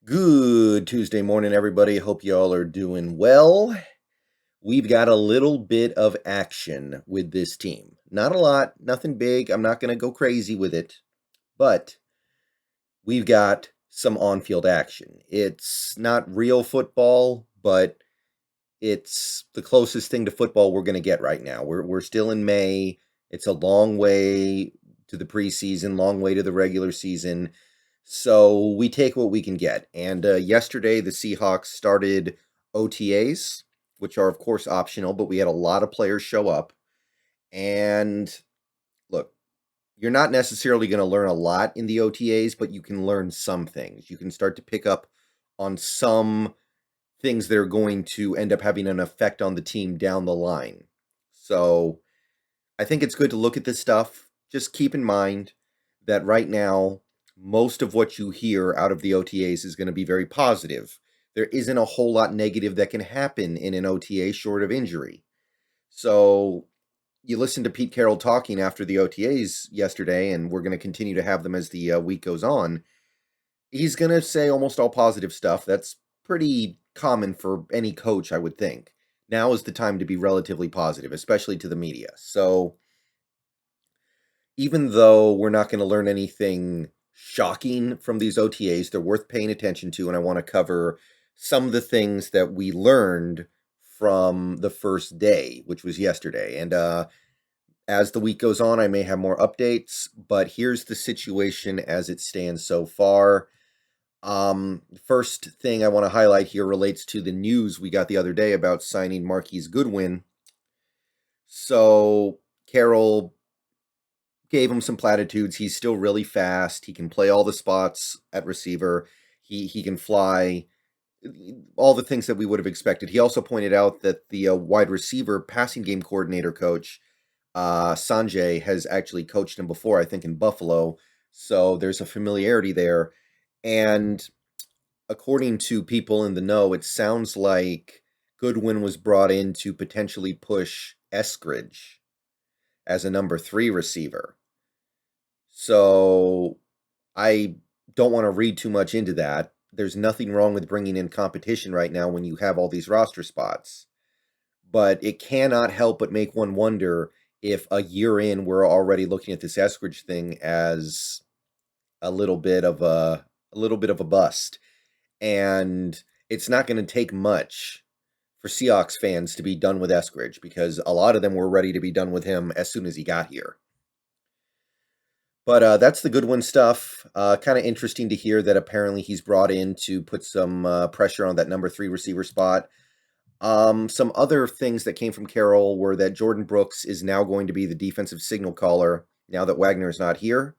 Good Tuesday morning, everybody. Hope you all are doing well. We've got a little bit of action with this team. Not a lot, nothing big. I'm not going to go crazy with it, but we've got some on field action. It's not real football, but it's the closest thing to football we're going to get right now. We're still in May. It's a long way to the preseason, long way to the regular season. So we take what we can get. And yesterday, the Seahawks started OTAs, which are, of course, optional, but we had a lot of players show up. And look, you're not necessarily going to learn a lot in the OTAs, but you can learn some things. You can start to pick up on some things that are going to end up having an effect on the team down the line. So I think it's good to look at this stuff. Just keep in mind that right now, most of what you hear out of the OTAs is going to be very positive. There isn't a whole lot negative that can happen in an OTA short of injury. So you listen to Pete Carroll talking after the OTAs yesterday, and we're going to continue to have them as the week goes on. He's going to say almost all positive stuff. That's pretty common for any coach, I would think. Now is the time to be relatively positive, especially to the media. So even though we're not going to learn anything shocking from these OTAs, they're worth paying attention to, and I want to cover some of the things that we learned from the first day, which was yesterday. And as the week goes on, I may have more updates, but here's the situation as it stands so far. First thing I want to highlight here relates to the news we got the other day about signing Marquis Goodwin. So Carroll gave him some platitudes. He's still really fast. He can play all the spots at receiver. He can fly. All the things that we would have expected. He also pointed out that the wide receiver passing game coordinator coach, Sanjay, has actually coached him before, I think in Buffalo. So there's a familiarity there. And according to people in the know, it sounds like Goodwin was brought in to potentially push Eskridge as a number 3 receiver. So I don't want to read too much into that. There's nothing wrong with bringing in competition right now when you have all these roster spots. But it cannot help but make one wonder if a year in we're already looking at this Eskridge thing as a little bit of a bust. And it's not going to take much for Seahawks fans to be done with Eskridge because a lot of them were ready to be done with him as soon as he got here. But that's the Goodwin stuff. Kind of interesting to hear that apparently he's brought in to put some pressure on that number 3 receiver spot. Some other things that came from Carroll were that Jordan Brooks is now going to be the defensive signal caller now that Wagner is not here.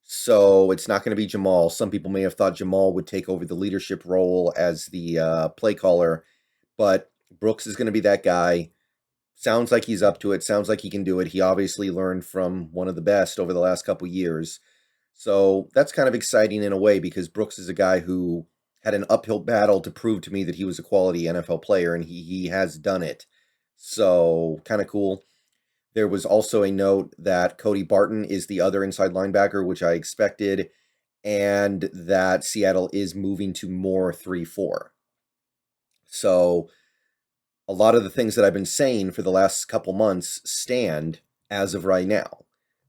So it's not going to be Jamal. Some people may have thought Jamal would take over the leadership role as the play caller, but Brooks is going to be that guy. Sounds like he's up to it. Sounds like he can do it. He obviously learned from one of the best over the last couple years. So that's kind of exciting in a way because Brooks is a guy who had an uphill battle to prove to me that he was a quality NFL player, and he has done it. So kind of cool. There was also a note that Cody Barton is the other inside linebacker, which I expected, and that Seattle is moving to more 3-4. So a lot of the things that I've been saying for the last couple months stand as of right now.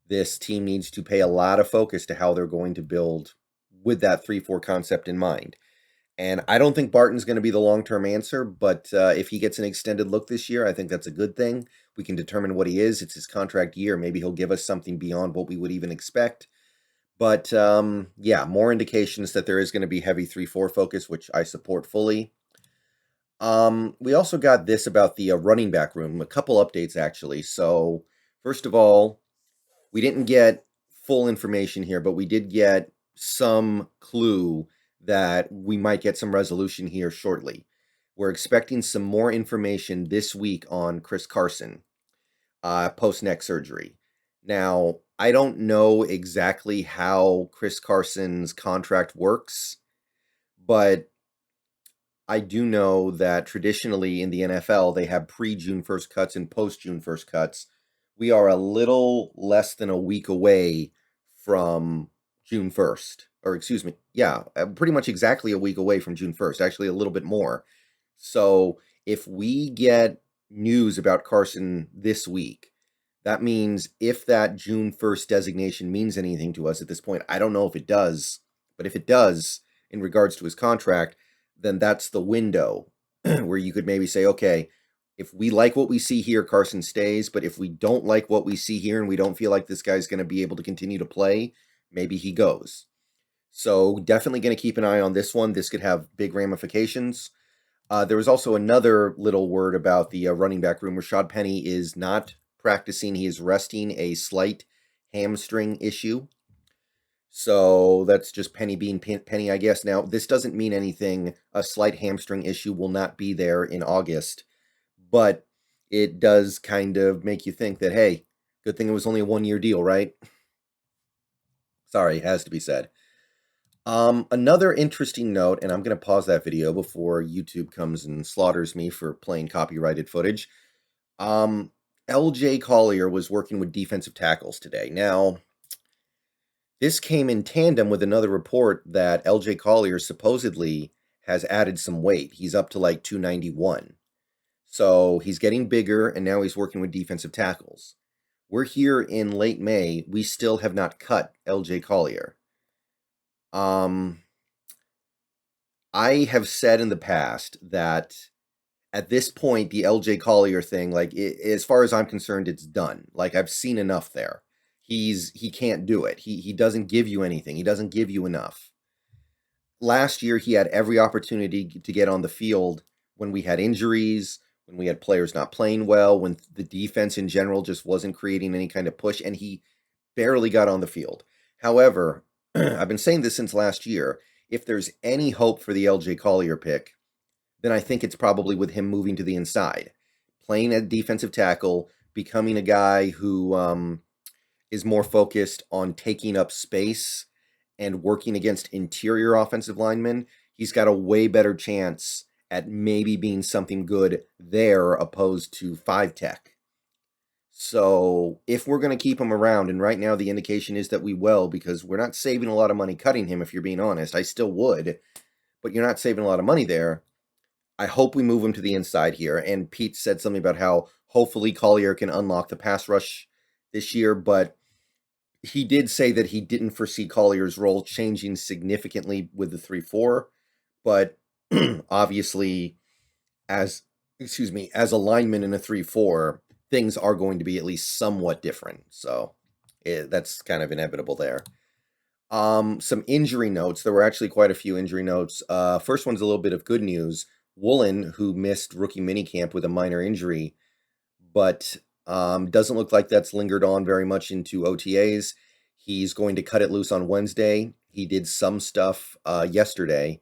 This team needs to pay a lot of focus to how they're going to build with that 3-4 concept in mind. And I don't think Barton's going to be the long-term answer, but if he gets an extended look this year, I think that's a good thing. We can determine what he is. It's his contract year. Maybe he'll give us something beyond what we would even expect. But yeah, more indications that there is going to be heavy 3-4 focus, which I support fully. We also got this about the running back room, a couple updates actually. So first of all, we didn't get full information here, but we did get some clue that we might get some resolution here shortly. We're expecting some more information this week on Chris Carson, post-neck surgery. Now, I don't know exactly how Chris Carson's contract works, but I do know that traditionally in the NFL, they have pre-June 1st cuts and post-June 1st cuts. We are a little less than a week away from June 1st, or excuse me, yeah, pretty much exactly a week away from June 1st, actually a little bit more. So if we get news about Carson this week, that means if that June 1st designation means anything to us at this point, I don't know if it does, but if it does, in regards to his contract, then that's the window where you could maybe say, okay, if we like what we see here, Carson stays, but if we don't like what we see here and we don't feel like this guy's going to be able to continue to play, maybe he goes. So definitely going to keep an eye on this one. This could have big ramifications. There was also another little word about the running back room. Rashad Penny is not practicing. He is resting a slight hamstring issue. So that's just Penny being Penny, I guess. Now, this doesn't mean anything. A slight hamstring issue will not be there in August. But it does kind of make you think that, hey, good thing it was only a one-year deal, right? Sorry, it has to be said. Another interesting note, and I'm going to pause that video before YouTube comes and slaughters me for playing copyrighted footage. LJ Collier was working with defensive tackles today. Now, this came in tandem with another report that LJ Collier supposedly has added some weight. He's up to like 291. So he's getting bigger, and now he's working with defensive tackles. We're here in late May. We still have not cut LJ Collier. I have said in the past that at this point, the LJ Collier thing, like, as far as I'm concerned, it's done. Like, I've seen enough there. He can't do it. He doesn't give you anything. He doesn't give you enough. Last year, he had every opportunity to get on the field when we had injuries, when we had players not playing well, when the defense in general just wasn't creating any kind of push, and he barely got on the field. However, I've been saying this since last year. If there's any hope for the LJ Collier pick, then I think it's probably with him moving to the inside, playing at defensive tackle, becoming a guy who is more focused on taking up space and working against interior offensive linemen. He's got a way better chance at maybe being something good there opposed to 5-tech. So if we're going to keep him around, and right now the indication is that we will, because we're not saving a lot of money cutting him, if you're being honest. I still would, but you're not saving a lot of money there. I hope we move him to the inside here. And Pete said something about how hopefully Collier can unlock the pass rush this year, but he did say that he didn't foresee Collier's role changing significantly with the 3-4, but obviously as a lineman in a 3-4, things are going to be at least somewhat different. So that's kind of inevitable there. Some injury notes. There were actually quite a few injury notes. First one's a little bit of good news. Woolen, who missed rookie minicamp with a minor injury, but doesn't look like that's lingered on very much into OTAs. He's going to cut it loose on Wednesday. He did some stuff yesterday,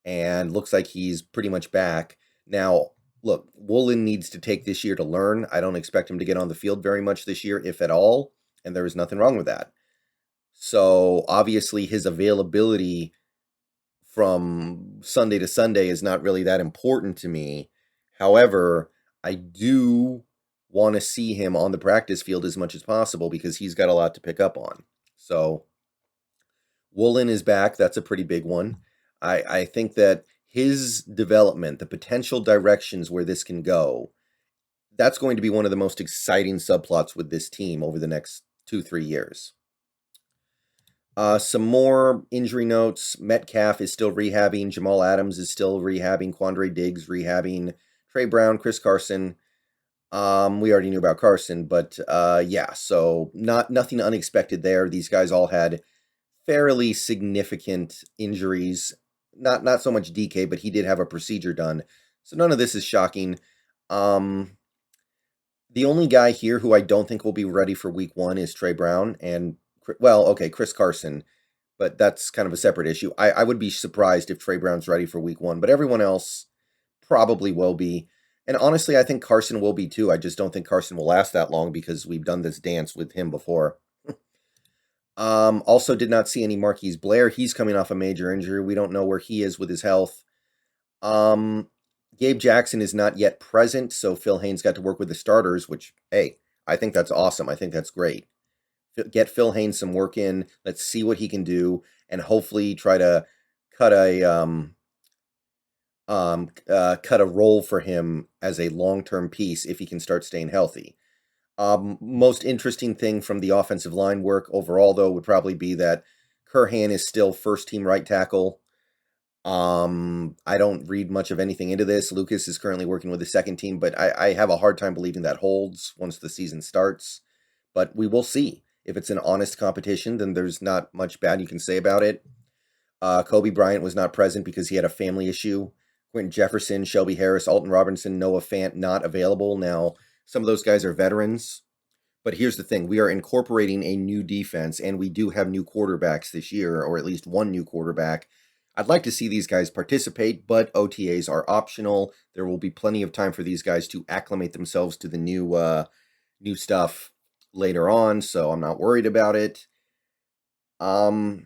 and looks like he's pretty much back. Now, look, Woolen needs to take this year to learn. I don't expect him to get on the field very much this year, if at all, and there is nothing wrong with that. So, obviously, his availability from Sunday to Sunday is not really that important to me. However, I do want to see him on the practice field as much as possible because he's got a lot to pick up on. So, Woolen is back. That's a pretty big one. I think that his development, the potential directions where this can go, that's going to be one of the most exciting subplots with this team over the next 2-3 years. Some more injury notes. Metcalf is still rehabbing. Jamal Adams is still rehabbing. Quandre Diggs rehabbing. Trey Brown, Chris Carson. We already knew about Carson, but yeah, so nothing unexpected there. These guys all had fairly significant injuries. Not so much DK, but he did have a procedure done. So none of this is shocking. The only guy here who I don't think will be ready for week 1 is Trey Brown and, well, okay, Chris Carson, but that's kind of a separate issue. I would be surprised if Trey Brown's ready for week 1, but everyone else probably will be. And honestly, I think Carson will be too. I just don't think Carson will last that long because we've done this dance with him before. Also did not see any Marquis Blair. He's coming off a major injury. We don't know where he is with his health. Gabe Jackson is not yet present, so Phil Haynes got to work with the starters, which, hey, I think that's awesome. I think that's great. get Phil Haynes some work in. Let's see what he can do, and hopefully try to cut a role for him as a long-term piece if he can start staying healthy. Most interesting thing from the offensive line work overall, though, would probably be that Curhan is still first-team right tackle. I don't read much of anything into this. Lucas is currently working with the second team, but I have a hard time believing that holds once the season starts. But we will see. If it's an honest competition, then there's not much bad you can say about it. Kobe Bryant was not present because he had a family issue. Quentin Jefferson, Shelby Harris, Alton Robinson, Noah Fant not available. Now, some of those guys are veterans. But here's the thing. We are incorporating a new defense, and we do have new quarterbacks this year, or at least one new quarterback. I'd like to see these guys participate, but OTAs are optional. There will be plenty of time for these guys to acclimate themselves to the new stuff later on, so I'm not worried about it. There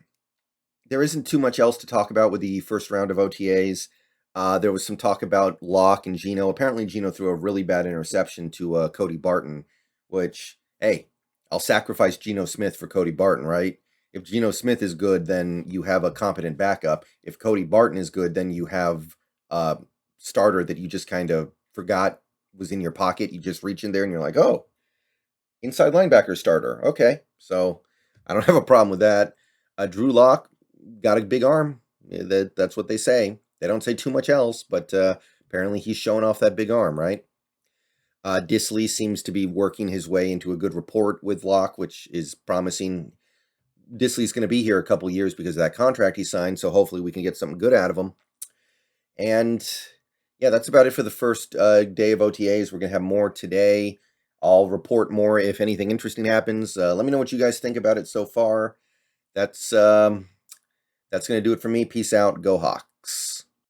isn't too much else to talk about with the first round of OTAs. There was some talk about Locke and Geno. Apparently, Geno threw a really bad interception to Cody Barton, which, hey, I'll sacrifice Geno Smith for Cody Barton, right? If Geno Smith is good, then you have a competent backup. If Cody Barton is good, then you have a starter that you just kind of forgot was in your pocket. You just reach in there and you're like, oh, inside linebacker starter. Okay, so I don't have a problem with that. Drew Lock got a big arm. That's what they say. They don't say too much else, but apparently he's showing off that big arm, right? Disley seems to be working his way into a good rapport with Locke, which is promising. Disley's going to be here a couple years because of that contract he signed, so hopefully we can get something good out of him. And yeah, that's about it for the first day of OTAs. We're going to have more today. I'll report more if anything interesting happens. Let me know what you guys think about it so far. That's going to do it for me. Peace out. Go Hawks.